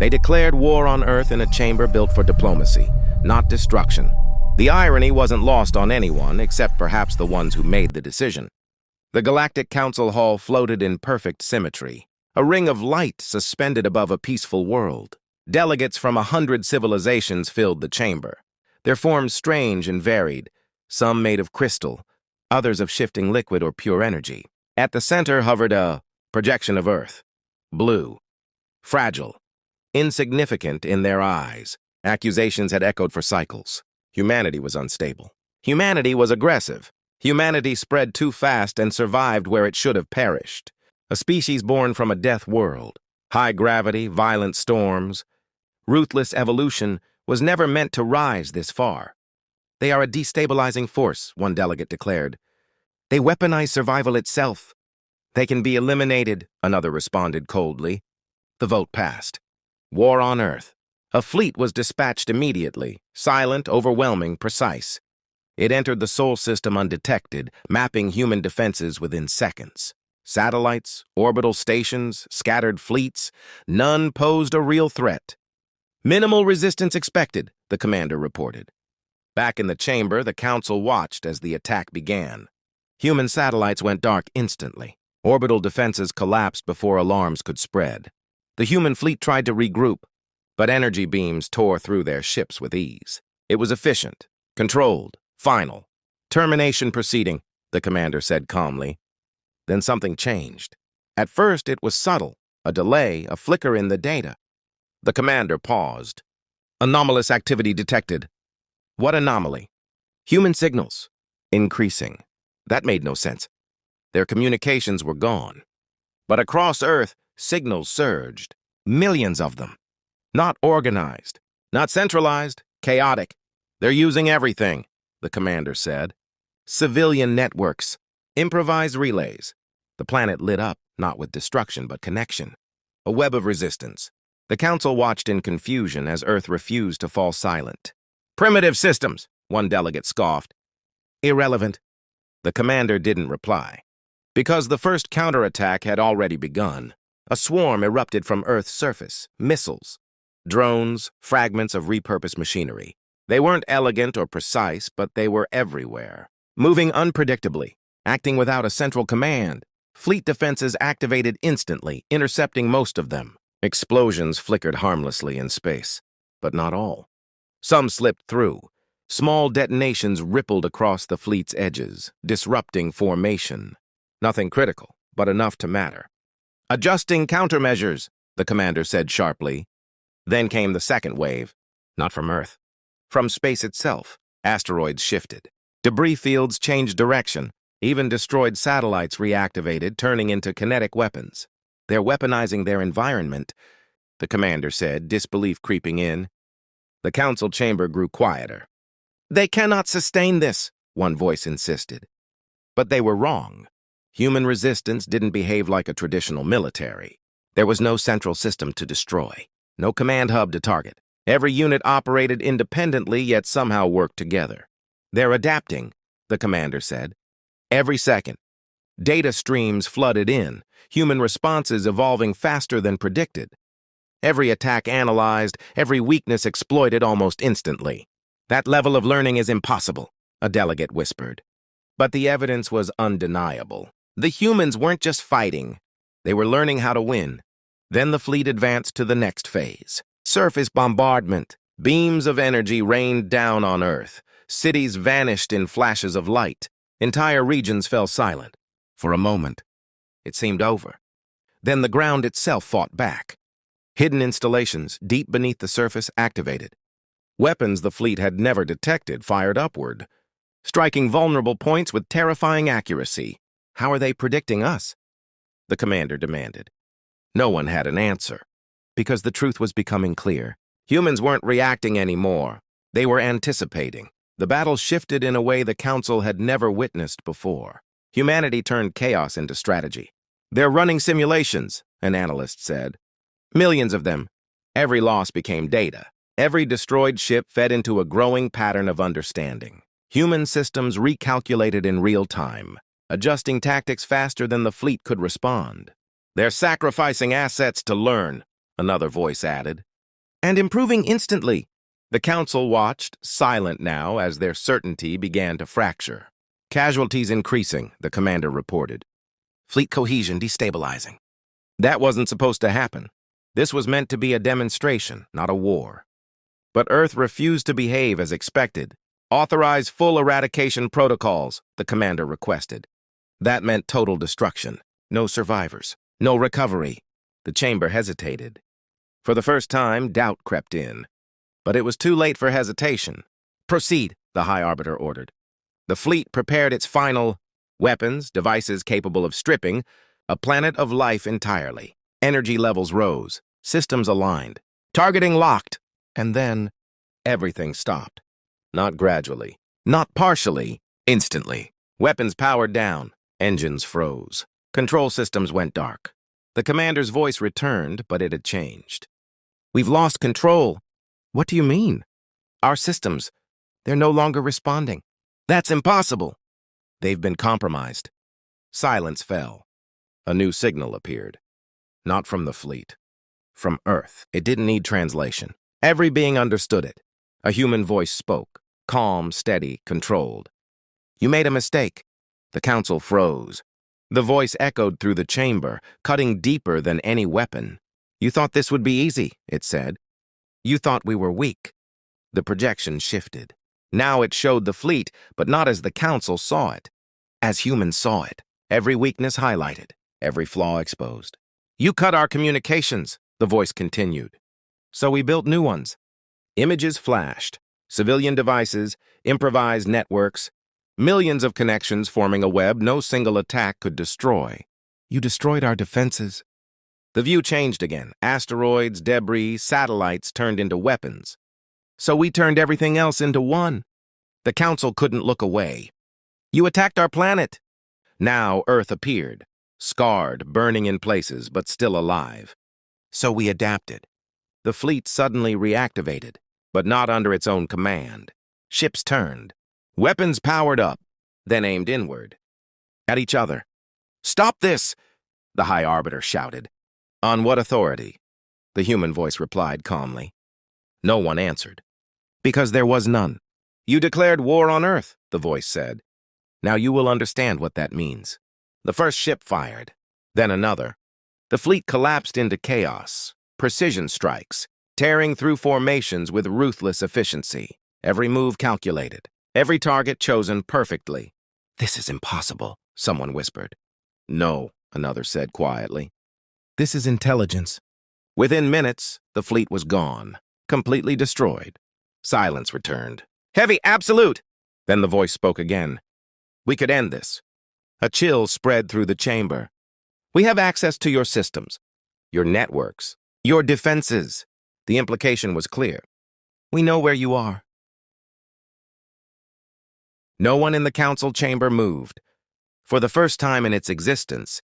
They declared war on Earth in a chamber built for diplomacy, not destruction. The irony wasn't lost on anyone, except perhaps the ones who made the decision. The Galactic Council Hall floated in perfect symmetry, a ring of light suspended above a peaceful world. Delegates from 100 civilizations filled the chamber, their forms strange and varied, some made of crystal, others of shifting liquid or pure energy. At the center hovered a projection of Earth, blue, fragile, insignificant in their eyes. Accusations had echoed for cycles. Humanity was unstable. Humanity was aggressive. Humanity spread too fast and survived where it should have perished. A species born from a death world. High gravity, violent storms. Ruthless evolution was never meant to rise this far. They are a destabilizing force, one delegate declared. They weaponize survival itself. They can be eliminated, another responded coldly. The vote passed. War on Earth. A fleet was dispatched immediately, silent, overwhelming, precise. It entered the Sol system undetected, mapping human defenses within seconds. Satellites, orbital stations, scattered fleets, none posed a real threat. Minimal resistance expected, the commander reported. Back in the chamber, the council watched as the attack began. Human satellites went dark instantly. Orbital defenses collapsed before alarms could spread. The human fleet tried to regroup, but energy beams tore through their ships with ease. It was efficient, controlled, final. Termination proceeding, the commander said calmly. Then something changed. At first, it was subtle, a delay, a flicker in the data. The commander paused. Anomalous activity detected. What anomaly? Human signals. Increasing. That made no sense. Their communications were gone. But across Earth, signals surged. Millions of them. Not organized. Not centralized. Chaotic. They're using everything, the commander said. Civilian networks. Improvised relays. The planet lit up, not with destruction, but connection. A web of resistance. The council watched in confusion as Earth refused to fall silent. Primitive systems, one delegate scoffed. Irrelevant. The commander didn't reply. Because the first counterattack had already begun. A swarm erupted from Earth's surface, missiles, drones, fragments of repurposed machinery. They weren't elegant or precise, but they were everywhere. Moving unpredictably, acting without a central command. Fleet defenses activated instantly, intercepting most of them. Explosions flickered harmlessly in space, but not all. Some slipped through. Small detonations rippled across the fleet's edges, disrupting formation. Nothing critical, but enough to matter. Adjusting countermeasures, the commander said sharply. Then came the second wave. Not from Earth. From space itself, asteroids shifted. Debris fields changed direction. Even destroyed satellites reactivated, turning into kinetic weapons. They're weaponizing their environment, the commander said, disbelief creeping in. The council chamber grew quieter. They cannot sustain this, one voice insisted. But they were wrong. Human resistance didn't behave like a traditional military. There was no central system to destroy, no command hub to target. Every unit operated independently, yet somehow worked together. They're adapting, the commander said. Every second. Data streams flooded in, human responses evolving faster than predicted. Every attack analyzed, every weakness exploited almost instantly. That level of learning is impossible, a delegate whispered. But the evidence was undeniable. The humans weren't just fighting. They were learning how to win. Then the fleet advanced to the next phase. Surface bombardment. Beams of energy rained down on Earth. Cities vanished in flashes of light. Entire regions fell silent. For a moment, it seemed over. Then the ground itself fought back. Hidden installations, deep beneath the surface, activated. Weapons the fleet had never detected fired upward, striking vulnerable points with terrifying accuracy. How are they predicting us? The commander demanded. No one had an answer, because the truth was becoming clear. Humans weren't reacting anymore. They were anticipating. The battle shifted in a way the council had never witnessed before. Humanity turned chaos into strategy. They're running simulations, an analyst said. Millions of them. Every loss became data. Every destroyed ship fed into a growing pattern of understanding. Human systems recalculated in real time, adjusting tactics faster than the fleet could respond. They're sacrificing assets to learn, another voice added. and improving instantly. The council watched, silent now, as their certainty began to fracture. Casualties increasing, the commander reported. Fleet cohesion destabilizing. That wasn't supposed to happen. This was meant to be a demonstration, not a war. But Earth refused to behave as expected. Authorize full eradication protocols, the commander requested. That meant total destruction. No survivors. No recovery. The chamber hesitated. For the first time, doubt crept in. But it was too late for hesitation. Proceed, the High Arbiter ordered. The fleet prepared its final weapons, devices capable of stripping a planet of life entirely. Energy levels rose, systems aligned, targeting locked, and then everything stopped. Not gradually, not partially, instantly. Weapons powered down, engines froze, control systems went dark. The commander's voice returned, but it had changed. We've lost control. What do you mean? Our systems, they're no longer responding. That's impossible. They've been compromised. Silence fell. A new signal appeared. Not from the fleet. From Earth. It didn't need translation. Every being understood it. A human voice spoke. Calm, steady, controlled. You made a mistake. The council froze. The voice echoed through the chamber, cutting deeper than any weapon. You thought this would be easy, it said. You thought we were weak. The projection shifted. Now it showed the fleet, but not as the council saw it. As humans saw it. Every weakness highlighted. Every flaw exposed. You cut our communications, the voice continued. So we built new ones. Images flashed. Civilian devices, improvised networks, millions of connections forming a web no single attack could destroy. You destroyed our defenses. The view changed again. Asteroids, debris, satellites turned into weapons. So we turned everything else into one. The council couldn't look away. You attacked our planet. Now Earth appeared, scarred, burning in places, but still alive. So we adapted. The fleet suddenly reactivated, but not under its own command. Ships turned. Weapons powered up, then aimed inward. At each other. Stop this! The High Arbiter shouted. On what authority? The human voice replied calmly. No one answered. Because there was none. You declared war on Earth, the voice said. Now you will understand what that means. The first ship fired, then another. The fleet collapsed into chaos, precision strikes, tearing through formations with ruthless efficiency. Every move calculated, every target chosen perfectly. This is impossible, someone whispered. No, another said quietly. This is intelligence. Within minutes, the fleet was gone, completely destroyed. Silence returned. Heavy absolute! Then the voice spoke again. We could end this. A chill spread through the chamber. We have access to your systems, your networks, your defenses. The implication was clear. We know where you are. No one in the council chamber moved. For the first time in its existence,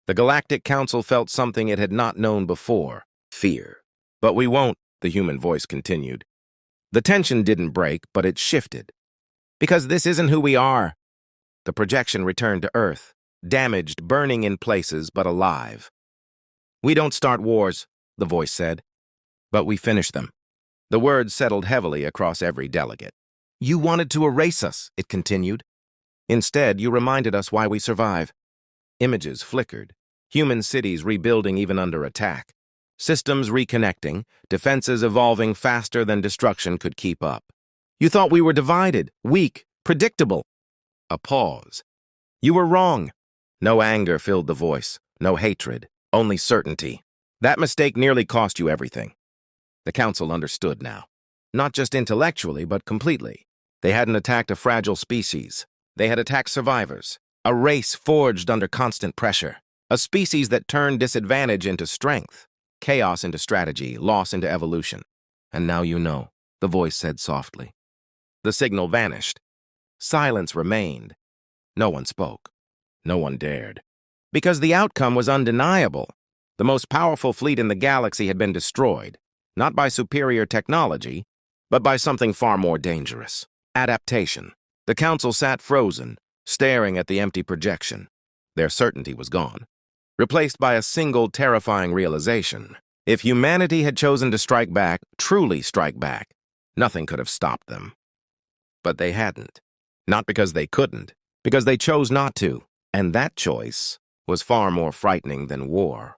the Galactic Council felt something it had not known before, fear. But we won't, the human voice continued. The tension didn't break, but it shifted. Because this isn't who we are. The projection returned to Earth, damaged, burning in places, but alive. We don't start wars, the voice said, but we finish them. The words settled heavily across every delegate. You wanted to erase us, it continued. Instead, you reminded us why we survive. Images flickered, human cities rebuilding even under attack, systems reconnecting, defenses evolving faster than destruction could keep up. You thought we were divided, weak, predictable. A pause. You were wrong. No anger filled the voice, no hatred, only certainty. That mistake nearly cost you everything. The council understood now. Not just intellectually, but completely. They hadn't attacked a fragile species. They had attacked survivors. A race forged under constant pressure. A species that turned disadvantage into strength. Chaos into strategy, loss into evolution. And now you know, the voice said softly. The signal vanished. Silence remained. No one spoke. No one dared. Because the outcome was undeniable. The most powerful fleet in the galaxy had been destroyed, not by superior technology, but by something far more dangerous. Adaptation. The council sat frozen, staring at the empty projection. Their certainty was gone, replaced by a single terrifying realization. If humanity had chosen to strike back, truly strike back, nothing could have stopped them. But they hadn't. Not because they couldn't, because they chose not to. And that choice was far more frightening than war.